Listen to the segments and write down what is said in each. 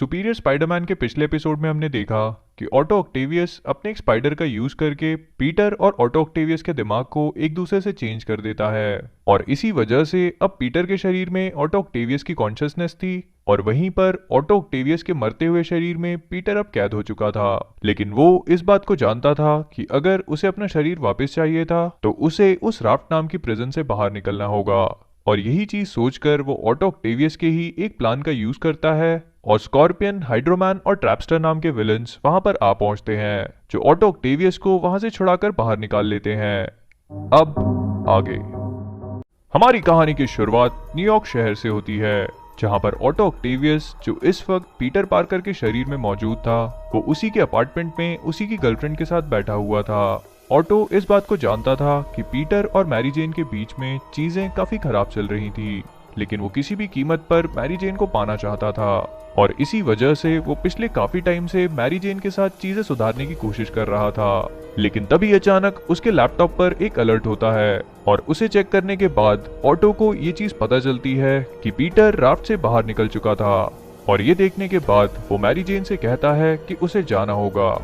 Superior Spiderman के पिछले episode में हमने देखा कि ऑटो ऑक्टेवियस अपने एक स्पाइडर का यूज करके पीटर और ऑटो ऑक्टेवियस के दिमाग को एक दूसरे से चेंज कर देता है और इसी वजह से अब पीटर के शरीर में ऑटो ऑक्टेवियस की कॉन्शियसनेस थी और वहीं पर ऑटो ऑक्टेवियस के मरते हुए शरीर में पीटर अब कैद हो चुका था। लेकिन वो इस बात को जानता था कि अगर उसे अपना शरीर वापस चाहिए था तो उसे उस राफ्ट नाम की प्रिजन से बाहर निकलना होगा और यही चीज सोचकर वो ऑटो ऑक्टेवियस के ही एक प्लान का यूज करता है और स्कॉर्पियन, हाइड्रोमैन और ट्रैपस्टर नाम के विलन्स वहां पर आ पहुंचते हैं जो ऑटो ऑक्टेवियस को वहां से छुड़ाकर बाहर निकाल लेते हैं। अब आगे हमारी कहानी की शुरुआत न्यूयॉर्क शहर से होती है जहां पर ऑटो ऑक्टेवियस जो इस वक्त पीटर पार्कर के शरीर में मौजूद था वो उसी के अपार्टमेंट में उसी की गर्लफ्रेंड के साथ बैठा हुआ था। ऑटो इस बात को जानता था कि पीटर और मैरी जेन के बीच में चीजें काफी खराब चल रही थी, लेकिन वो किसी भी कीमत पर मैरी जेन को पाना चाहता था और इसी वजह से वो पिछले काफी टाइम से मैरी जेन के साथ चीजें सुधारने की कोशिश कर रहा था। लेकिन तभी अचानक उसके लैपटॉप पर एक अलर्ट होता है और उसे चेक करने के बाद ऑटो को ये चीज पता चलती है कि पीटर राफ्ट से बाहर निकल चुका था और ये देखने के बाद वो मैरी जेन से कहता है कि उसे जाना होगा।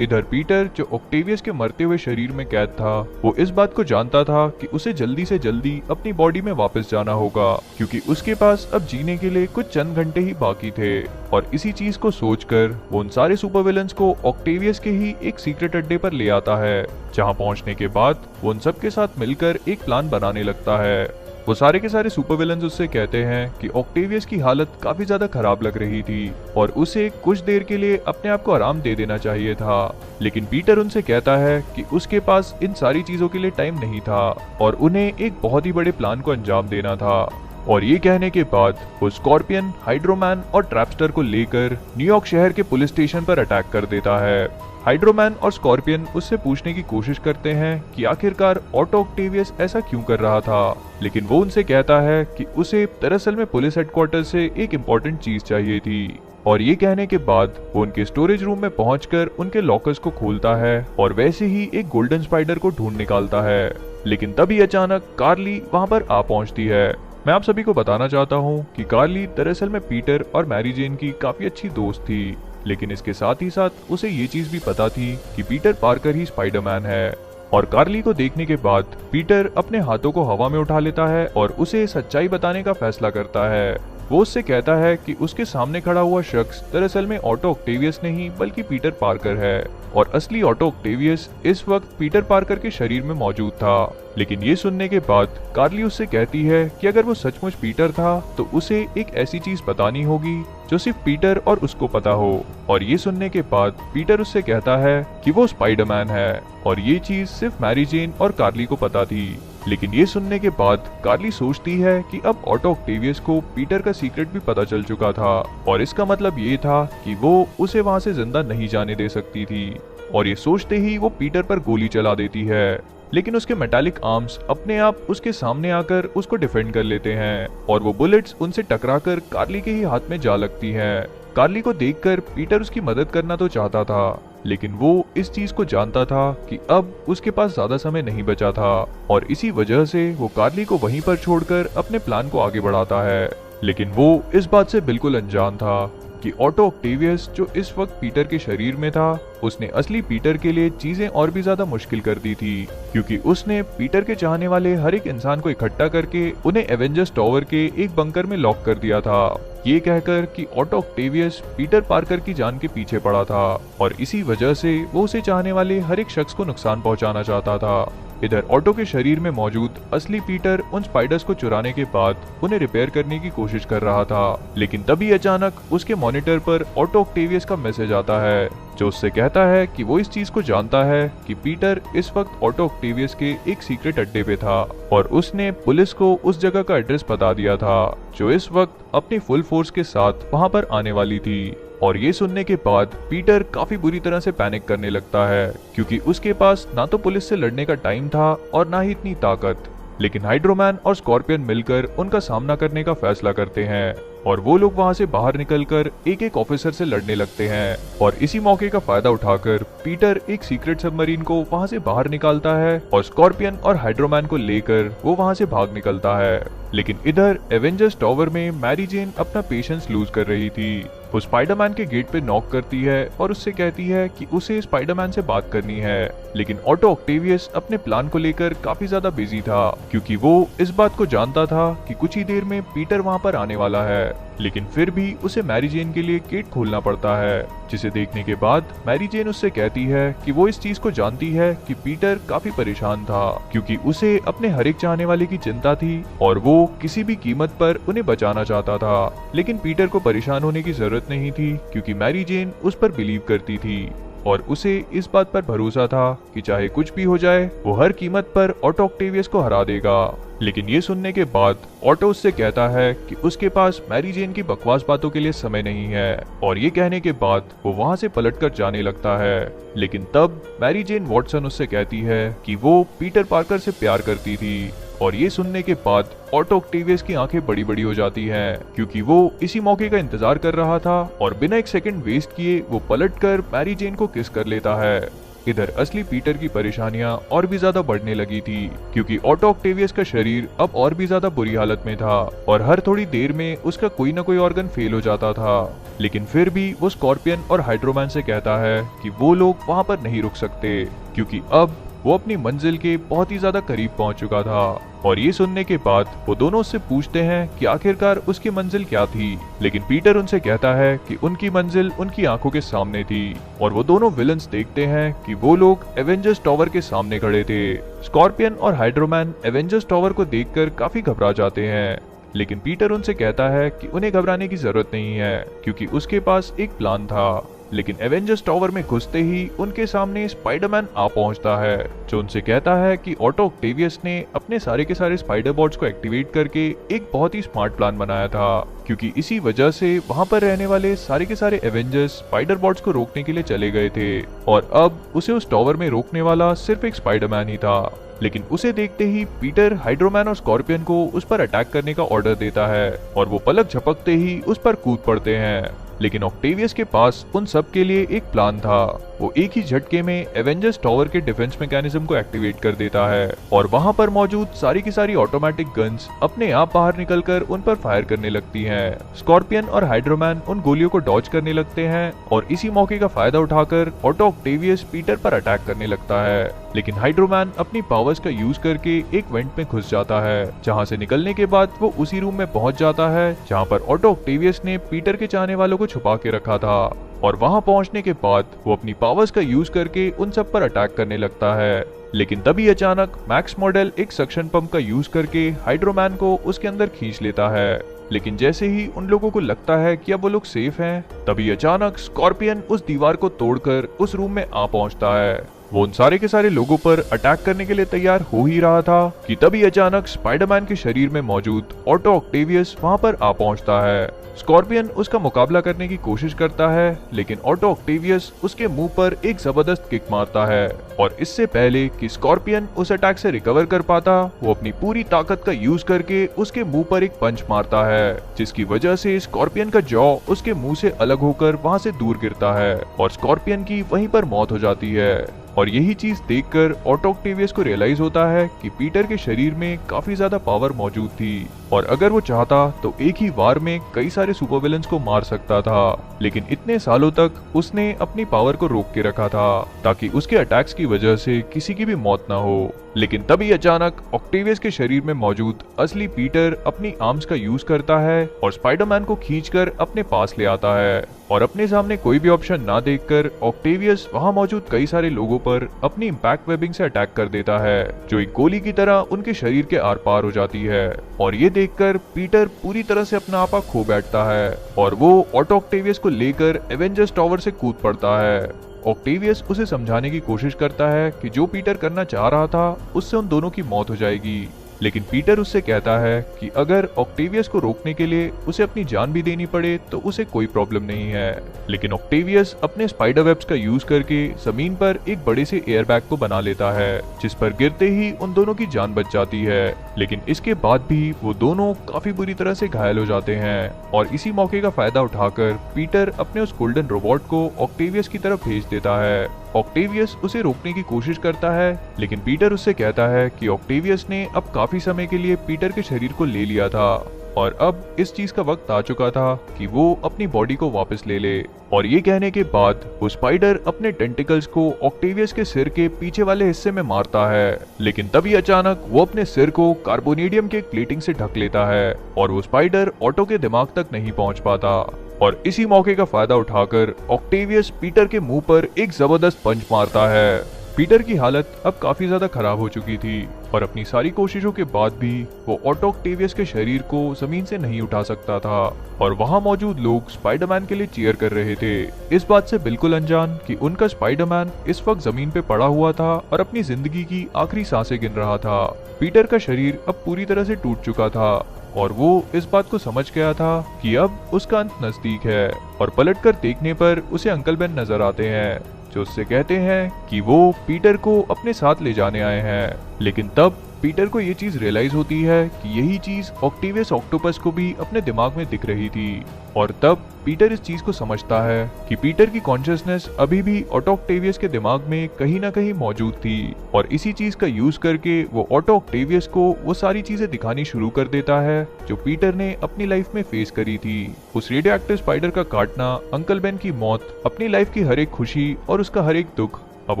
इधर पीटर जो ऑक्टेवियस के मरते हुए शरीर में कैद था वो इस बात को जानता था कि उसे जल्दी से जल्दी अपनी बॉडी में वापस जाना होगा क्योंकि उसके पास अब जीने के लिए कुछ चंद घंटे ही बाकी थे और इसी चीज को सोचकर वो उन सारे सुपर विलन्स को ऑक्टेवियस के ही एक सीक्रेट अड्डे पर ले आता है जहां पहुंचने के बाद वो उन सब के साथ मिलकर एक प्लान बनाने लगता है। वो सारे के सारे सुपर विलन्स उससे कहते हैं कि ऑक्टेवियस की हालत काफी ज्यादा खराब लग रही थी और उसे कुछ देर के लिए अपने आप को आराम दे देना चाहिए था, लेकिन पीटर उनसे कहता है कि उसके पास इन सारी चीजों के लिए टाइम नहीं था और उन्हें एक बहुत ही बड़े प्लान को अंजाम देना था। और ये कहने के बाद वो स्कॉर्पियन, हाइड्रोमैन और ट्रैपस्टर को लेकर न्यूयॉर्क शहर के पुलिस स्टेशन पर अटैक कर देता है। हाइड्रोमैन और स्कॉर्पियन उससे पूछने की कोशिश करते हैं कि आखिरकार ऑटो ऑक्टेवियस ऐसा क्यों कर रहा था, लेकिन वो उनसे कहता है कि उसे दरअसल में पुलिस हेडक्वार्टर से एक इम्पोर्टेंट चीज चाहिए थी। और ये कहने के बाद वो उनके स्टोरेज रूम में पहुंचकर उनके लॉकर्स को खोलता है और वैसे ही एक गोल्डन स्पाइडर को ढूंढ निकालता है। लेकिन तभी अचानक कार्ली वहां पर आ पहुंचती है। मैं आप सभी को बताना चाहता हूँ कि कार्ली दरअसल में पीटर और मैरी जेन की काफी अच्छी दोस्त थी, लेकिन इसके साथ ही साथ उसे ये चीज भी पता थी कि पीटर पार्कर ही स्पाइडरमैन है। और कार्ली को देखने के बाद पीटर अपने हाथों को हवा में उठा लेता है और उसे सच्चाई बताने का फैसला करता है। वो उससे कहता है कि उसके सामने खड़ा हुआ शख्स दरअसल में ऑटो ऑक्टेवियस नहीं बल्कि पीटर पार्कर है और असली ऑटो ऑक्टेवियस इस वक्त पीटर पार्कर के शरीर में मौजूद था। लेकिन ये सुनने के बाद कार्ली उससे कहती है कि अगर वो सचमुच पीटर था तो उसे एक ऐसी चीज बतानी होगी जो सिर्फ पीटर और उसको पता हो। और ये सुनने के बाद पीटर उससे कहता है कि वो स्पाइडरमैन है और ये चीज सिर्फ मैरी जेन और कार्ली को पता थी। लेकिन ये सुनने के बाद कार्ली सोचती है कि अब ऑटो ऑक्टेवियस को पीटर का सीक्रेट भी पता चल चुका था और इसका मतलब ये था कि वो उसे वहां से जिंदा नहीं जाने दे सकती थी। और ये सोचते ही वो पीटर पर गोली चला देती है, लेकिन उसके मेटालिक आर्म्स अपने आप उसके सामने आकर उसको डिफेंड कर लेते हैं और वो बुलेट्स उनसे टकराकर कार्ली के ही हाथ में जा लगती हैं। कार्ली को देखकर पीटर उसकी मदद करना तो चाहता था, लेकिन वो इस चीज को जानता था कि अब उसके पास ज्यादा समय नहीं बचा था और इसी वजह से वो कार्ली को वहीं पर छोड़कर अपने प्लान को आगे बढ़ाता है। लेकिन वो इस बात से बिल्कुल अनजान था कि ऑटो ऑक्टेवियस जो इस वक्त पीटर के शरीर में था उसने असली पीटर के लिए चीजें और भी ज्यादा मुश्किल कर दी थी, क्योंकि उसने पीटर के चाहने वाले हर एक इंसान को इकट्ठा करके उन्हें एवेंजर्स टावर के एक बंकर में लॉक कर दिया था, ये कहकर कि ऑटो ऑक्टेवियस पीटर पार्कर की जान के पीछे पड़ा था और इसी वजह से वो उसे चाहने वाले हर एक शख्स को नुकसान पहुंचाना चाहता था। इधर ऑटो के शरीर में मौजूद असली पीटर उन स्पाइडर्स को चुराने के बाद उन्हें रिपेयर करने की कोशिश कर रहा था, लेकिन तभी अचानक उसके मॉनिटर पर ऑटो ऑक्टेवियस का मैसेज आता है जो उससे कहता है कि वो इस चीज को जानता है कि पीटर इस वक्त ऑटो ऑक्टेवियस के एक सीक्रेट अड्डे पे था और उसने पुलिस को उस जगह का एड्रेस बता दिया था जो इस वक्त अपनी फुल फोर्स के साथ वहां पर आने वाली थी। और ये सुनने के बाद पीटर काफी बुरी तरह से पैनिक करने लगता है, क्योंकि उसके पास ना तो पुलिस से लड़ने का टाइम था और ना ही इतनी ताकत। लेकिन हाइड्रोमैन और स्कॉर्पियन मिलकर उनका सामना करने का फैसला करते हैं और वो लोग वहां से बाहर निकलकर एक एक ऑफिसर से लड़ने लगते हैं और इसी मौके का फायदा उठाकर पीटर एक सीक्रेट सबमरीन को वहां से बाहर निकालता है और स्कॉर्पियन और हाइड्रोमैन को लेकर वो वहां से भाग निकलता है। लेकिन इधर एवेंजर्स टावर में मैरी जेन अपना पेशेंस लूज कर रही थी वो स्पाइडरमैन के गेट पे नॉक करती है और उससे कहती है कि उसे स्पाइडरमैन से बात करनी है। लेकिन ऑटो ऑक्टेवियस अपने प्लान को लेकर काफी ज्यादा बिजी था, क्योंकि वो इस बात को जानता था कि कुछ ही देर में पीटर वहां पर आने वाला है। लेकिन फिर भी उसे मैरी जेन के लिए गेट खोलना पड़ता है, जिसे देखने के बाद मैरी जेन उससे कहती है कि वो इस चीज को जानती है कि पीटर काफी परेशान था, क्योंकि उसे अपने हर एक चाहने वाले की चिंता थी और वो किसी भी कीमत पर उन्हें बचाना चाहता था। लेकिन पीटर को परेशान होने की जरूरत नहीं थी, क्योंकि मैरी जेन उस पर बिलीव करती थी और उसे इस बात पर भरोसा था कि चाहे कुछ भी हो जाए वो हर कीमत पर ऑटो ऑक्टेवियस को हरा देगा। लेकिन ये सुनने के बाद ऑटो उससे कहता है कि उसके पास मैरी जेन की बकवास बातों के लिए समय नहीं है, और ये कहने के बाद वो वहां से पलटकर जाने लगता है। लेकिन तब मैरी जेन वॉटसन उससे कहती है कि वो पीटर पार्कर से प्यार करती थी, और ये सुनने के बाद ऑटो ऑक्टेवियस की आंखें बड़ी बड़ी हो जाती हैं, क्योंकि वो इसी मौके का इंतजार कर रहा था और बिना एक सेकंड वेस्ट किए वो पलटकर मैरी जेन को किस कर लेता है। इधर असली पीटर की परेशानियां और भी ज्यादा बढ़ने लगी थी, क्योंकि ऑटो ऑक्टेवियस का शरीर अब और भी ज्यादा बुरी हालत में था और हर थोड़ी देर में उसका कोई ना कोई ऑर्गन फेल हो जाता था। लेकिन फिर भी वो स्कॉर्पियन और हाइड्रोमैन से कहता है कि वो लोग वहां पर नहीं रुक सकते, क्योंकि अब वो अपनी मंजिल के बहुत ही ज्यादा करीब पहुंच चुका था। और ये सुनने के बाद वो दोनों उससे पूछते हैं कि आखिरकार उसकी मंजिल क्या थी। लेकिन पीटर उनसे कहता है कि उनकी मंजिल उनकी आंखों के सामने थी, और वो दोनों विलन्स देखते हैं कि वो लोग एवेंजर्स टावर के सामने खड़े थे। स्कॉर्पियन और हाइड्रोमैन एवेंजर्स टावर को देखकर काफी घबरा जाते हैं, लेकिन पीटर उनसे कहता है कि उन्हें घबराने की जरूरत नहीं है, क्योंकि उसके पास एक प्लान था। लेकिन एवेंजर्स टावर में घुसते ही उनके सामने स्पाइडरमैन आ पहुंचता है, जो उनसे कहता है कि ऑटो ऑक्टेवियस ने अपने सारे के सारे स्पाइडर बॉट्स को एक्टिवेट करके एक बहुत ही स्मार्ट प्लान बनाया था, क्योंकि इसी वजह से वहां पर रहने वाले सारे के सारे एवेंजर्स स्पाइडर बॉट्स को रोकने के लिए चले गए थे, और अब उसे उस टावर में रोकने वाला सिर्फ एक स्पाइडरमैन ही था। लेकिन उसे देखते ही पीटर हाइड्रोमैन और स्कॉर्पियन को उस पर अटैक करने का ऑर्डर देता है, और वो पलक झपकते ही उस पर कूद पड़ते हैं। लेकिन ऑक्टेवियस के पास उन सब के लिए एक प्लान था। वो एक ही झटके में एवेंजर्स टावर के डिफेंस मैकेनिज्म को एक्टिवेट कर देता है, और वहां पर मौजूद सारी की सारी ऑटोमेटिक गन्स अपने आप बाहर निकलकर उन पर फायर करने लगती हैं। स्कॉर्पियन और हाइड्रोमैन उन गोलियों को डॉज करने लगते हैं, और इसी मौके का फायदा उठाकर ऑटो ऑक्टेवियस पीटर पर अटैक करने लगता है। लेकिन हाइड्रोमैन अपनी पावर्स का यूज करके एक वेंट में घुस जाता है, जहां से निकलने के बाद वो उसी रूम में पहुंच जाता है जहां पर ऑटो ऑक्टेवियस ने पीटर के चाहने वालों को छुपा के रखा था। और वहां पहुंचने के बाद वो अपनी पावर्स का यूज करके उन सब पर अटैक करने लगता है। लेकिन तभी अचानक मैक्स मॉडल एक सक्शन पंप का यूज करके हाइड्रोमैन को उसके अंदर खींच लेता है। लेकिन जैसे ही उन लोगों को लगता है कि अब वो लोग सेफ हैं, तभी अचानक स्कॉर्पियन उस दीवार को तोड़कर उस रूम में आ पहुंचता है। वो उन सारे के सारे लोगों पर अटैक करने के लिए तैयार हो ही रहा था कि तभी अचानक स्पाइडरमैन के शरीर में मौजूद ऑटो ऑक्टेवियस वहां पर आ पहुंचता है। स्कॉर्पियन उसका मुकाबला करने की कोशिश करता है, लेकिन ऑटो ऑक्टेवियस उसके मुंह पर एक जबरदस्त किक मारता है, और इससे पहले कि स्कॉर्पियन उस अटैक से रिकवर कर पाता, वो अपनी पूरी ताकत का यूज करके उसके मुंह पर एक पंच मारता है, जिसकी वजह से स्कॉर्पियन का जॉ उसके मुंह से अलग होकर वहां से दूर गिरता है, और स्कॉर्पियन की वहीं पर मौत हो जाती है। और यही चीज देखकर ऑटो ऑक्टेवियस को रियलाइज होता है कि पीटर के शरीर में काफी ज्यादा पावर मौजूद थी, और अगर वो चाहता तो एक ही वार में कई सारे सुपर विलन्स को मार सकता था। लेकिन इतने सालों तक उसने अपनी पावर को रोक के रखा था, ताकि उसके अटैक्स की वजह से किसी की भी मौत ना हो। लेकिन तभी अचानक ऑक्टेवियस के शरीर में मौजूद असली पीटर अपनी आर्म्स का यूज करता है और स्पाइडरमैन को खींचकर अपने पास ले आता है, और अपने सामने कोई भी ऑप्शन ना देखकर ऑक्टेवियस वहां मौजूद कई सारे लोगों पर अपनी इंपैक्ट वेबिंग से अटैक कर देता है, जो एक गोली की तरह उनके शरीर के आर पार हो जाती है। और ये देखकर पीटर पूरी तरह से अपना आपा खो बैठता है, और वो ऑटो ऑक्टेवियस को लेकर एवेंजर्स टावर से कूद पड़ता है। ऑक्टेवियस उसे समझाने की कोशिश करता है कि जो पीटर करना चाह रहा था उससे उन दोनों की मौत हो जाएगी, लेकिन पीटर उससे कहता है कि अगर ऑक्टेवियस को रोकने के लिए उसे अपनी जान भी देनी पड़े तो उसे कोई प्रॉब्लम नहीं है। लेकिन ऑक्टेवियस अपने स्पाइडर वेब्स का यूज करके जमीन पर एक बड़े से एयरबैग को बना लेता है, जिस पर गिरते ही उन दोनों की जान बच जाती है। लेकिन इसके बाद भी वो दोनों काफी बुरी तरह से घायल हो जाते हैं, और इसी मौके का फायदा उठाकर पीटर अपने उस गोल्डन रोबोट को ऑक्टेवियस की तरफ भेज देता है। ऑक्टेवियस उसे रोकने की कोशिश करता है, लेकिन पीटर उससे कहता है कि ऑक्टेवियस ने अब काफी समय के लिए पीटर के शरीर को ले लिया था, और अब इस चीज का वक्त आ चुका था कि वो अपनी बॉडी को वापस ले ले। और ये कहने के बाद वो स्पाइडर अपने टेंटिकल्स को ऑक्टेवियस के सिर के पीछे वाले हिस्से में मारता है, लेकिन तभी अचानक वो अपने सिर को कार्बोनेडियम के प्लेटिंग से ढक लेता है और वो स्पाइडर ऑटो के दिमाग तक नहीं पहुंच पाता। और इसी मौके का फायदा उठाकर ऑक्टेवियस पीटर के मुंह पर एक जबरदस्त पंच मारता है। पीटर की हालत अब काफी ज्यादा खराब हो चुकी थी और अपनी सारी कोशिशों के बाद भी वो ऑटो ऑक्टेवियस के शरीर को जमीन से नहीं उठा सकता था। और वहां मौजूद लोग स्पाइडरमैन के लिए चीयर कर रहे थे, इस बात से बिल्कुल अनजान कि उनका स्पाइडरमैन इस वक्त जमीन पे पड़ा हुआ था और अपनी जिंदगी की आखिरी सांसें गिन रहा था। पीटर का शरीर अब पूरी तरह से टूट चुका था और वो इस बात को समझ गया था कि अब उसका अंत नजदीक है। और पलटकर देखने पर उसे अंकल बेन नजर आते हैं, जो उससे कहते हैं कि वो पीटर को अपने साथ ले जाने आए हैं। लेकिन तब पीटर को ये चीज रियलाइज होती है कि यही चीज ऑक्टेवियस ऑक्टोपस को भी अपने दिमाग में दिख रही थी। और तब पीटर इस चीज को समझता है कि पीटर की कॉन्शियसनेस अभी भी ऑटो ऑक्टेवियस के दिमाग में कहीं ना कहीं मौजूद थी और इसी चीज का यूज करके वो ऑटो ऑक्टेवियस को वो सारी चीजें दिखानी शुरू कर देता है जो पीटर ने अपनी लाइफ में फेस करी थी। उस रेडियो एक्टिव स्पाइडर का काटना, अंकल बेन की मौत, अपनी लाइफ की हर एक खुशी और उसका हर एक दुख अब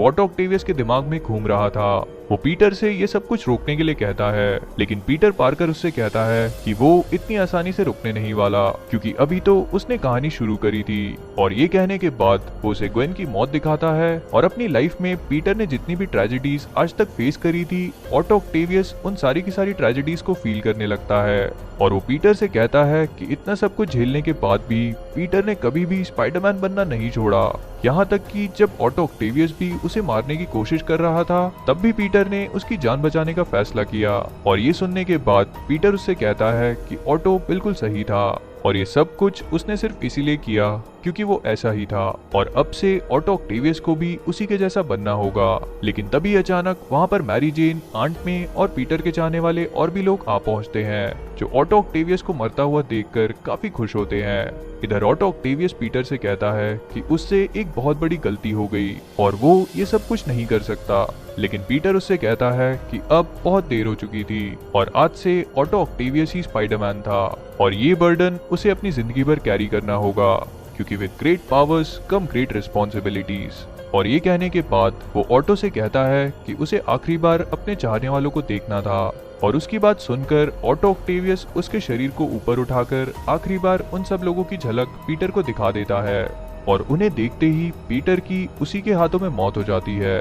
ऑटो ऑक्टेवियस के दिमाग में घूम रहा था। वो पीटर से ये सब कुछ रोकने के लिए कहता है, लेकिन पीटर पार्कर उससे कहता है कि वो इतनी आसानी से रुकने नहीं वाला, क्योंकि अभी तो उसने कहानी शुरू करी थी। और ये कहने के बाद वो उसे ग्वेन की मौत दिखाता है और अपनी लाइफ में पीटर ने जितनी भी ट्रेजेडीज आज तक फेस करी थी, ऑटो ऑक्टेवियस उन सारी की सारी ट्रेजेडीज को फील करने लगता है। और वो पीटर से कहता है कि इतना सब कुछ झेलने के बाद भी पीटर ने कभी भी स्पाइडरमैन बनना नहीं छोड़ा। यहाँ तक कि जब ऑटो ऑक्टेवियस भी उसे मारने की कोशिश कर रहा था, तब भी पीटर ने उसकी जान बचाने का फैसला किया। और ये सुनने के बाद पीटर उससे कहता है कि ऑटो बिल्कुल सही था और ये सब कुछ उसने सिर्फ इसीलिए किया क्योंकि वो ऐसा ही था और अब से ऑटो ऑक्टेवियस को भी उसी के जैसा बनना होगा। लेकिन तभी अचानक वहाँ पर मैरी जेन, आंट मे और पीटर के चाहने वाले और भी लोग आ पहुँचते हैं, जो ऑटो ऑक्टेवियस को मरता हुआ देखकर काफी खुश होते हैं। इधर ऑटो ऑक्टेवियस पीटर से कहता है कि उससे एक बहुत बड़ी गलती हो गई और वो ये सब कुछ नहीं कर सकता, लेकिन पीटर उससे कहता है कि अब बहुत देर हो चुकी थी और आज से ऑटो ऑक्टेवियस ही स्पाइडरमैन था और ये बर्डन उसे अपनी जिंदगी भर कैरी करना होगा, क्योंकि with great powers come great responsibilities. और ये कहने के बाद वो ऑटो से कहता है कि उसे आखिरी बार अपने चाहने वालों को देखना था और उसकी बात सुनकर ऑटो ऑक्टेवियस उसके शरीर को ऊपर उठाकर आखिरी बार उन सब लोगों की झलक पीटर को दिखा देता है और उन्हें देखते ही पीटर की उसी के हाथों में मौत हो जाती है।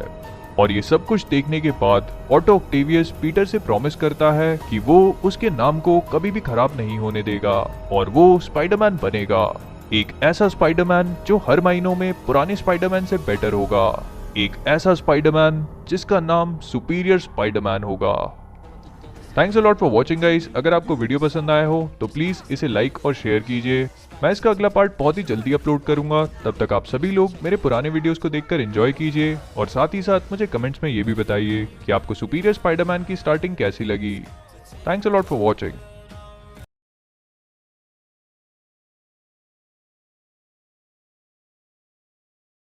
और ये सब कुछ देखने के बाद ऑटो ऑक्टेवियस पीटर से प्रॉमिस करता है कि वो उसके नाम को कभी भी खराब नहीं होने देगा और वो स्पाइडरमैन बनेगा, एक ऐसा स्पाइडरमैन जो हर महीनों में पुराने स्पाइडरमैन से बेटर होगा, एक ऐसा स्पाइडरमैन जिसका नाम सुपीरियर स्पाइडरमैन होगा। Thanks a lot for watching guys. अगर आपको वीडियो पसंद आया हो तो प्लीज इसे लाइक और शेयर कीजिए। मैं इसका अगला पार्ट बहुत ही जल्दी अपलोड करूंगा, तब तक आप सभी लोग मेरे पुराने वीडियोस को देखकर एंजॉय कीजिए और साथ ही साथ मुझे कमेंट्स में ये भी बताइए कि आपको सुपीरियर स्पाइडरमैन की स्टार्टिंग कैसी लगी। Thanks a lot for watching.